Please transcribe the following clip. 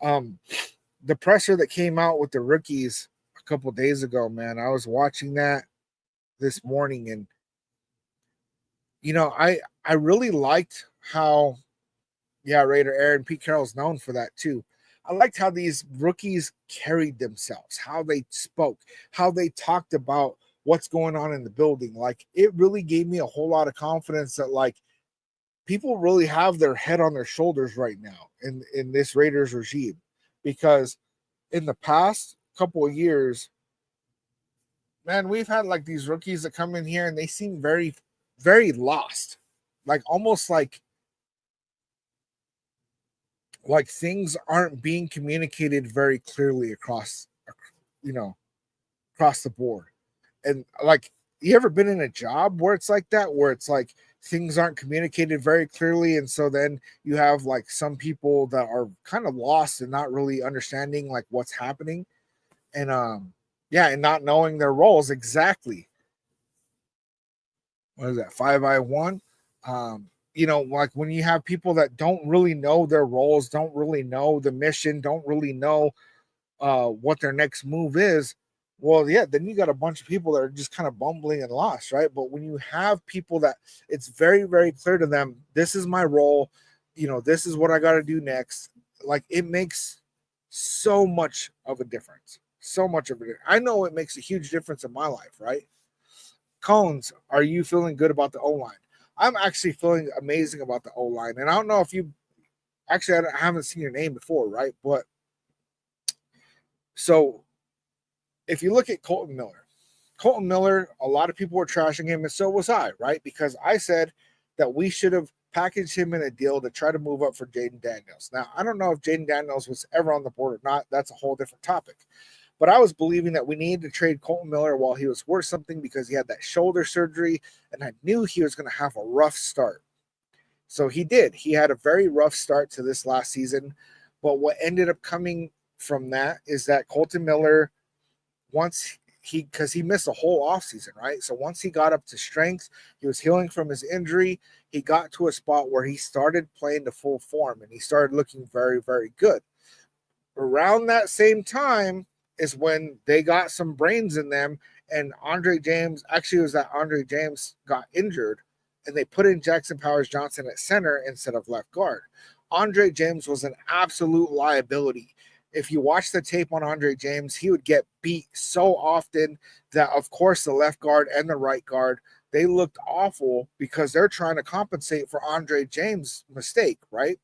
Um, the presser that came out with the rookies a couple days ago, man, I was watching that this morning, and I really liked how, yeah, Raider Aaron Pete Carroll's known for that too. I liked how these rookies carried themselves, how they spoke, how they talked about what's going on in the building. Like, it really gave me a whole lot of confidence that, like, people really have their head on their shoulders right now in this Raiders regime, because in the past couple of years, man, we've had like these rookies that come in here and they seem very, very lost, like almost like things aren't being communicated very clearly you know, across the board. And like, you ever been in a job where it's like that, where it's like things aren't communicated very clearly, and so then you have like some people that are kind of lost and not really understanding like what's happening, and yeah, and not knowing their roles exactly. What is that, 5I1? Like when you have people that don't really know their roles, don't really know the mission, don't really know what their next move is, well, yeah, then you got a bunch of people that are just kind of bumbling and lost, right? But when you have people that it's very, very clear to them, this is my role, this is what I got to do next, like it makes so much of a difference. So much of it. I know it makes a huge difference in my life, right? Cones, are you feeling good about the O line? I'm actually feeling amazing about the O line. And I don't know if you actually, I haven't seen your name before, right? But so if you look at Colton Miller, a lot of people were trashing him, and so was I, right? Because I said that we should have packaged him in a deal to try to move up for Jaden Daniels. Now, I don't know if Jaden Daniels was ever on the board or not. That's a whole different topic. But I was believing that we needed to trade Colton Miller while he was worth something because he had that shoulder surgery, and I knew he was going to have a rough start. So he did. He had a very rough start to this last season. But what ended up coming from that is that Colton Miller, once because he missed a whole offseason, right? So once he got up to strength, he was healing from his injury. He got to a spot where he started playing to full form and he started looking very, very good. Around that same time is when they got some brains in them, and Andre James, actually, it was that Andre James got injured, and they put in Jackson Powers Johnson at center instead of left guard. Andre James was an absolute liability. If you watch the tape on Andre James, he would get beat so often that, of course, the left guard and the right guard, they looked awful because they're trying to compensate for Andre James' mistake, right?